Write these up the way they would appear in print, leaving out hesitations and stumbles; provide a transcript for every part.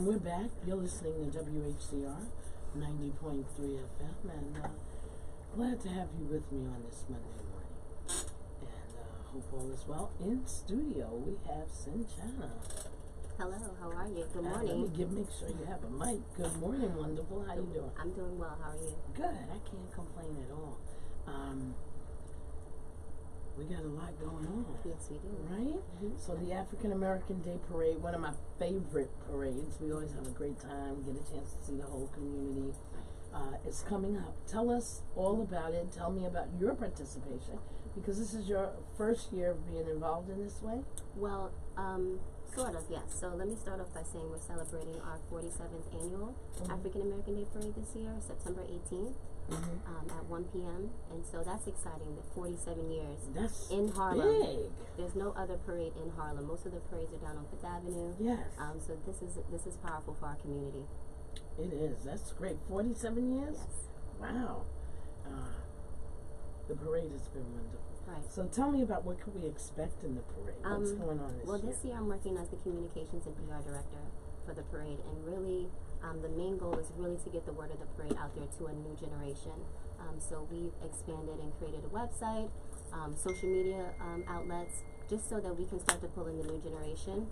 And we're back. You're listening to WHCR 90.3 FM, and glad to have you with me on this Monday morning. And hope all is well. In studio, we have Sunchana. Hello, how are you? Good morning. Let me make sure you have a mic. Good morning, wonderful. How you doing? I'm doing well. How are you? Good. I can't complain at all. We got a lot going on. Yes, we do. Right? Mm-hmm. So the African American Day Parade, one of my favorite parades. We always have a great time, get a chance to see the whole community. It's coming up. Tell us all about it. Tell me about your participation, because this is your first year of being involved in this way. Well, sort of, yes. So let me start off by saying we're celebrating our 47th annual African American Day Parade this year, September 18th. At 1 p.m. And so that's exciting, that 47 years that's in Harlem. Big. There's no other parade in Harlem. Most of the parades are down on Fifth Avenue. Yes. So this is powerful for our community. It is. That's great. 47 years? Yes. Wow. The parade has been wonderful. Right. So tell me about what could we expect in the parade? What's going on this year? Well, this year I'm working as the communications and PR director for the parade, and really the main goal is really to get the word of the parade out there to a new generation. So we've expanded and created a website, social media outlets, just so that we can start to pull in the new generation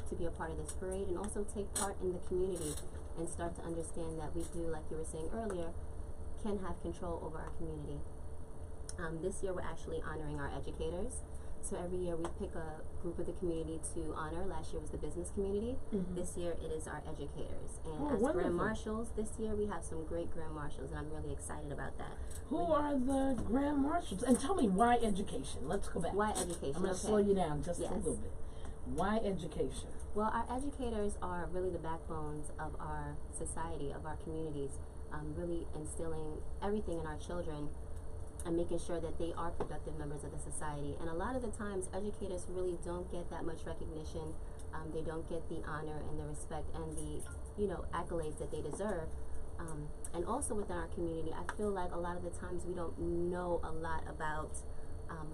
to be a part of this parade, and also take part in the community and start to understand that we do, like you were saying earlier, can have control over our community. This year we're actually honoring our educators. So every year we pick a group of the community to honor. Last year was the business community. This year it is our educators. And as wonderful. Grand Marshals, this year we have some great Grand Marshals, and I'm really excited about that. Who are the Grand Marshals? And tell me, why education? Let's go back. Why education? I'm going to slow you down just a little bit. Why education? Well, our educators are really the backbones of our society, of our communities, really instilling everything in our children and making sure that they are productive members of the society. And a lot of the times, educators really don't get that much recognition. They don't get the honor and the respect and the, accolades that they deserve. And also within our community, I feel like a lot of the times we don't know a lot about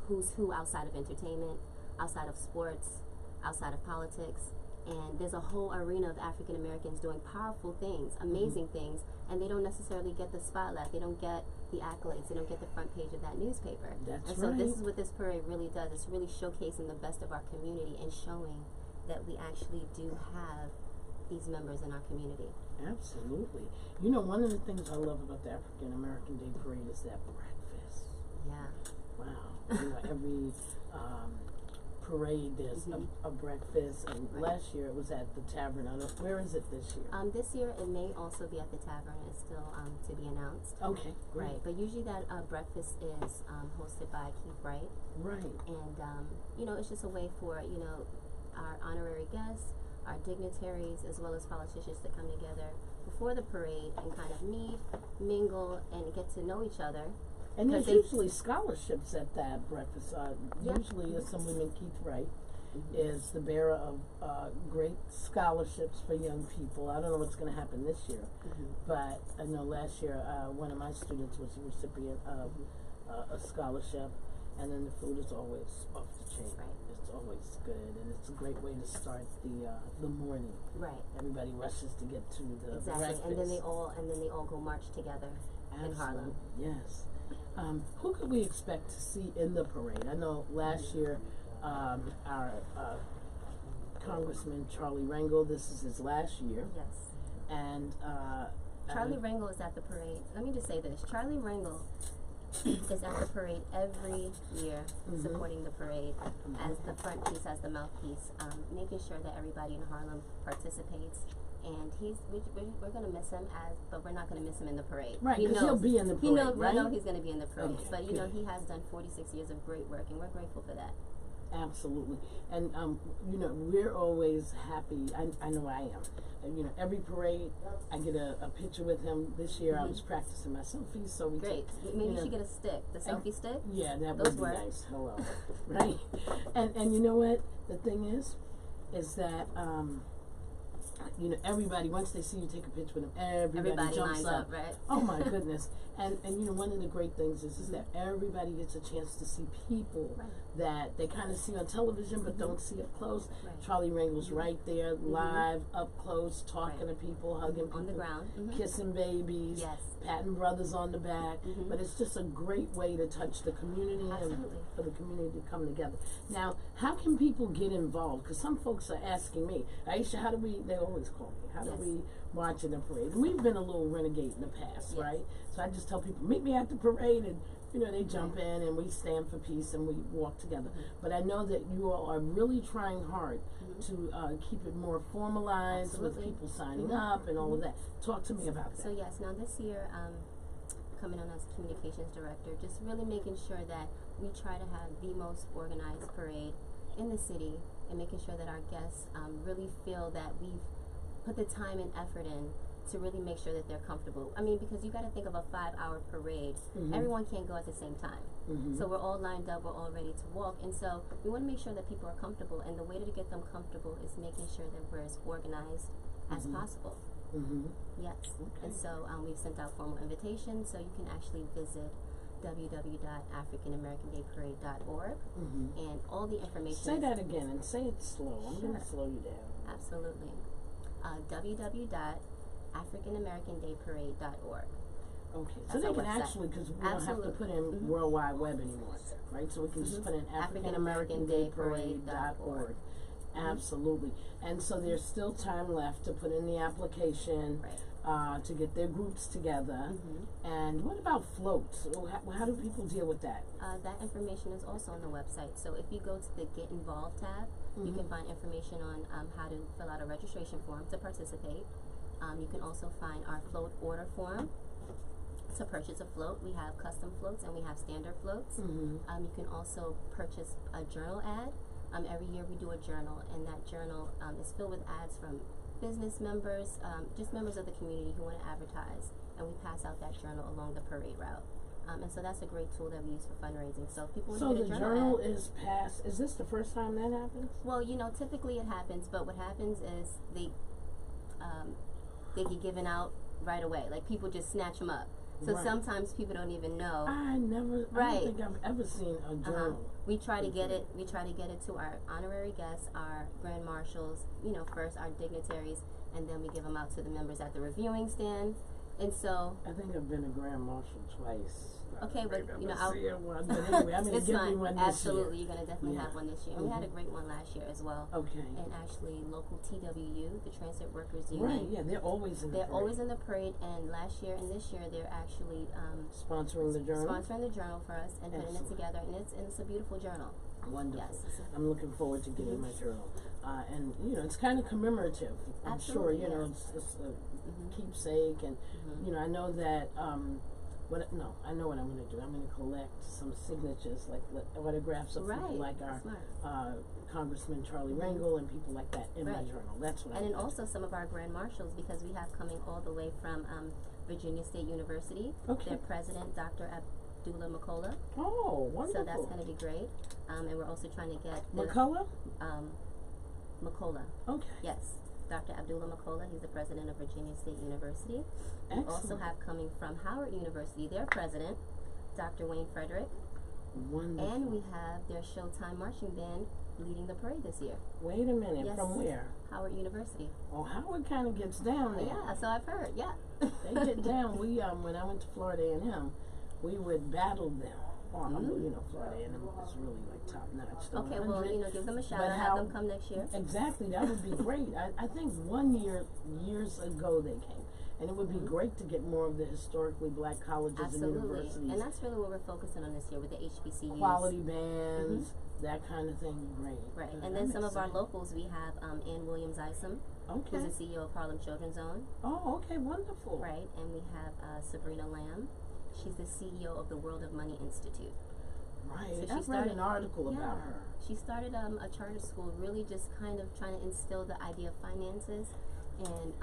who's who outside of entertainment, outside of sports, outside of politics. And there's a whole arena of African Americans doing powerful things, amazing things, and they don't necessarily get the spotlight. They don't get the accolades. They don't get the front page of that newspaper. That's and so this is what this parade really does. It's really showcasing the best of our community and showing that we actually do have these members in our community. Absolutely. One of the things I love about the African American Day Parade is that breakfast. Yeah. Wow. Every parade there's a breakfast, and last year it was at the tavern. Where is it this year? This year it may also be at the tavern. It's still to be announced. Okay, great. Right, but usually that breakfast is hosted by Keith Wright. Right. And it's just a way for our honorary guests, our dignitaries, as well as politicians to come together before the parade and kind of meet, mingle, and get to know each other. And there's usually scholarships at that breakfast. Usually Assemblyman Keith Wright is the bearer of great scholarships for young people. I don't know what's going to happen this year, but I know last year one of my students was a recipient of a scholarship, and then the food is always off the chain. Right. It's always good, and it's a great way to start the morning. Right. Everybody rushes to get to the breakfast. And then they all go march together in Harlem. Yes. Who could we expect to see in the parade? I know last year our Congressman Charlie Rangel, this is his last year. Yes. And Charlie Rangel is at the parade. Let me just say this. Charlie Rangel is at the parade every year, supporting the parade as the front piece, as the mouthpiece, making sure that everybody in Harlem participates. And we're going to miss him, but we're not going to miss him in the parade. Right, because he'll be in the parade, right? We know he's going to be in the parade. Okay, but, he has done 46 years of great work, and we're grateful for that. Absolutely. And, we're always happy. I know I am. Every parade, I get a picture with him. This year I was practicing my selfies, so we Great. Maybe you should get a stick, the selfie stick. Yeah, that would be nice. Hello. Right. And you know what? The thing is that you know, everybody, once they see you take a picture with them, everybody jumps lines up, right? Oh my goodness. And you know, one of the great things is that everybody gets a chance to see people that they kind of see on television but don't see up close. Charlie Rangle's right there, live, up close, talking to people, hugging people. On the ground. Kissing babies, patting brothers on the back. But it's just a great way to touch the community and for the community to come together. Now, how can people get involved? Because some folks are asking me, Iesha, how do we, they always call me, how do we march in the parade? And we've been a little renegade in the past, right? So I just tell people, meet me at the parade, and you know, they jump in and we stand for peace and we walk together. But I know that you all are really trying hard to keep it more formalized with people signing up and all of that. Talk to me about that. So yes, now this year, coming on as communications director, just really making sure that we try to have the most organized parade in the city and making sure that our guests really feel that we've put the time and effort in to really make sure that they're comfortable. I mean, because you got to think of a 5-hour parade. Everyone can't go at the same time. So we're all lined up, we're all ready to walk. And so we want to make sure that people are comfortable. And the way to get them comfortable is making sure that we're as organized as possible. Yes. And so we've sent out formal invitations, so you can actually visit www.africanamericandayparade.org and all the information. Say that again and say it slow. I'm going to slow you down. Absolutely. www.africanamericandayparade.org. Okay, so they can actually, because we don't have to put in World Wide Web anymore, right? So we can just put in AfricanAmericanDayParade.org. Absolutely. And so there's still time left to put in the application, to get their groups together. And what about floats? How do people deal with that? That information is also on the website. So if you go to the Get Involved tab, you can find information on how to fill out a registration form to participate. You can also find our float order form to purchase a float. We have custom floats and we have standard floats. You can also purchase a journal ad. Every year we do a journal, and that journal is filled with ads from business members, just members of the community who want to advertise, and we pass out that journal along the parade route. And so that's a great tool that we use for fundraising. So if people want to get a journal ad, is passed. Is this the first time that happens? Well, you know, typically it happens, but what happens is they get given out right away. Like, people just snatch them up. So sometimes people don't even know. I don't think I've ever seen a journal. We try to get it. We try to get it to our honorary guests, our grand marshals. You know, first our dignitaries, and then we give them out to the members at the reviewing stand. And so I think I've been a grand marshal twice. Okay, but you know, but anyway, I'm gonna give you one this Absolutely, year. you're gonna definitely have one this year. And we had a great one last year as well. Okay. And actually, local TWU, the Transit Workers Union. Right. Yeah, they're always in the parade. They're always in the parade, and last year and this year they're actually sponsoring the journal. Sponsoring the journal for us and putting it together, and it's a beautiful journal. Wonderful. Yes. I'm looking forward to getting my journal. And you know, it's kind of commemorative. I'm sure, you know, it's a keepsake, and you know, I know that I know what I'm going to do. I'm going to collect some signatures, like autographs of people like our Congressman Charlie Rangle and people like that in my journal. That's what. And then also some of our grand marshals, because we have coming all the way from Virginia State University. Their president, Dr. Abdullah McCullough. Oh, wonderful! So that's going to be great. And we're also trying to get McCullough. McCullough. Okay. Yes. Dr. Abdullah McCullough, he's the president of Virginia State University. We also have coming from Howard University, their president, Dr. Wayne Frederick. Wonderful. And we have their Showtime Marching Band leading the parade this year. Wait a minute, from where? Howard University. Oh, Howard kind of gets down there. Yeah, so I've heard, They get down. We, when I went to Florida A&M, we would battle them. You know, Florida A&M is really like top notch. Okay, well, you know, give them a shout out, have them come next year. Exactly, that would be great. I think years ago they came. And it would be great to get more of the historically black colleges and universities. And that's really what we're focusing on this year with the HBCUs. Quality bands, that kind of thing, great. Right, and then some of our locals, we have Ann Williams Isom, who's the CEO of Harlem Children's Zone. Oh, okay, wonderful. Right, and we have Sabrina Lamb. She's the CEO of the World of Money Institute. Right, so I've read an article about her. She started a charter school, really just kind of trying to instill the idea of finances and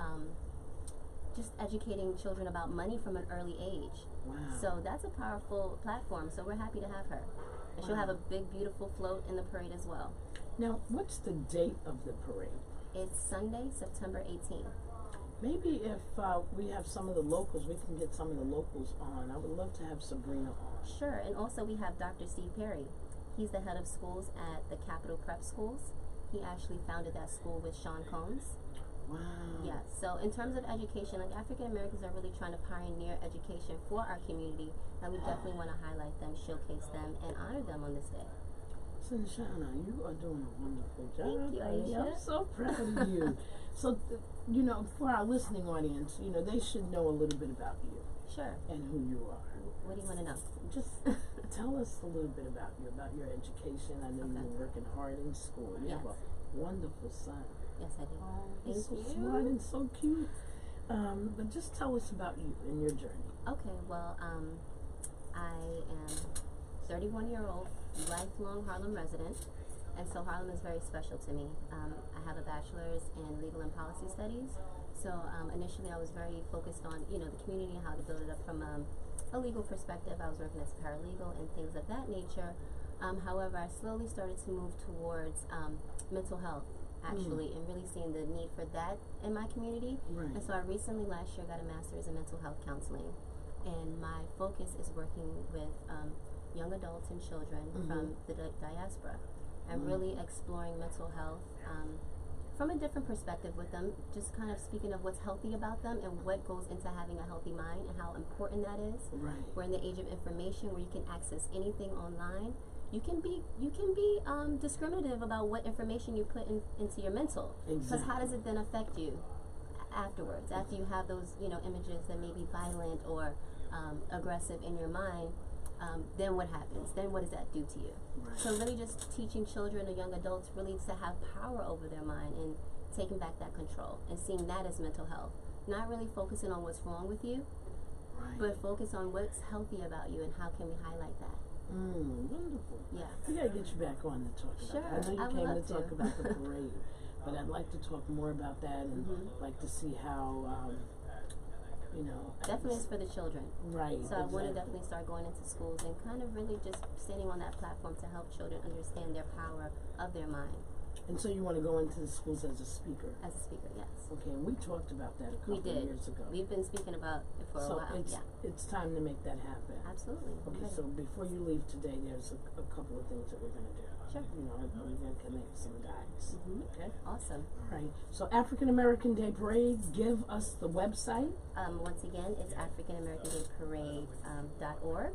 just educating children about money from an early age. Wow. So that's a powerful platform, so we're happy to have her. And she'll have a big, beautiful float in the parade as well. Now, what's the date of the parade? It's Sunday, September 18th. Maybe if we have some of the locals, we can get some of the locals on. I would love to have Sabrina on. Sure, and also we have Dr. Steve Perry. He's the head of schools at the Capital Prep Schools. He actually founded that school with Sean Combs. Wow. Yeah, so in terms of education, like African Americans are really trying to pioneer education for our community, and we definitely want to highlight them, showcase them, and honor them on this day. Sunchana, you are doing a wonderful job. Thank you, Iesha. I'm so proud of you. So, you know, for our listening audience, you know, they should know a little bit about you. Sure. And who you are. What do you want to know? Just tell us a little bit about you, about your education. I know you've been working hard in school. You have a wonderful son. Yes, I do. He's so smart and so cute. But just tell us about you and your journey. Okay, well, I am 31-year-old, lifelong Harlem resident, and so Harlem is very special to me. I have a bachelor's in legal and policy studies, so initially I was very focused on, you know, the community and how to build it up from a legal perspective. I was working as a paralegal and things of that nature. However, I slowly started to move towards mental health, actually, and really seeing the need for that in my community. Right. And so I recently last year got a master's in mental health counseling, and my focus is working with young adults and children from the diaspora, and really exploring mental health from a different perspective with them, just kind of speaking of what's healthy about them and what goes into having a healthy mind and how important that is. Right. We're in the age of information where you can access anything online. You can be discriminative about what information you put into your mental. Because how does it then affect you afterwards, after you have those, you know, images that may be violent or aggressive in your mind? Then what happens? Then what does that do to you? Right. So really just teaching children or young adults really to have power over their mind and taking back that control and seeing that as mental health. Not really focusing on what's wrong with you, but focus on what's healthy about you and how can we highlight that. Wonderful. Yeah. We gotta get you back on to talk about that. I know you came to talk about the parade, but I'd like to talk more about that and like to see how you know. Definitely it's for the children. Right. So I want to definitely start going into schools and kind of really just standing on that platform to help children understand their power of their mind. And so you want to go into the schools as a speaker? As a speaker, yes. Okay, and we talked about that a couple of years ago. We've been speaking about it for a while. It's time to make that happen. Absolutely. Okay, so before you leave today, there's a couple of things that we're going to do. Sure. You know, we're going to connect some dots. Okay? Awesome. All right. So African American Day Parade, give us the website. Once again, it's AfricanAmericanDayParade.org.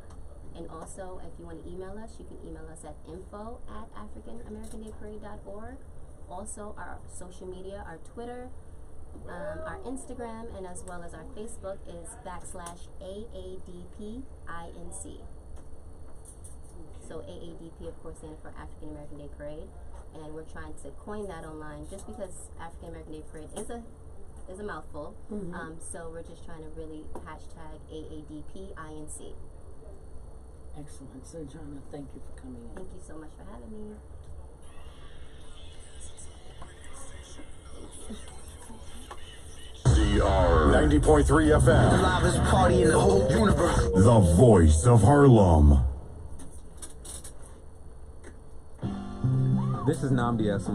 And also, if you want to email us, you can email us at info@AfricanAmericanDayParade.org. Also, our social media, our Twitter, our Instagram, and as well as our Facebook is /AADPINC. So AADP, of course, stands for African American Day Parade, and we're trying to coin that online just because African American Day Parade is a mouthful. So we're just trying to really hashtag AADPINC. Excellent. Sunchana, thank you for coming in. Thank you so much for having me. CR 90.3 FM. The loudest party in the whole universe. The voice of Harlem. This is Namdi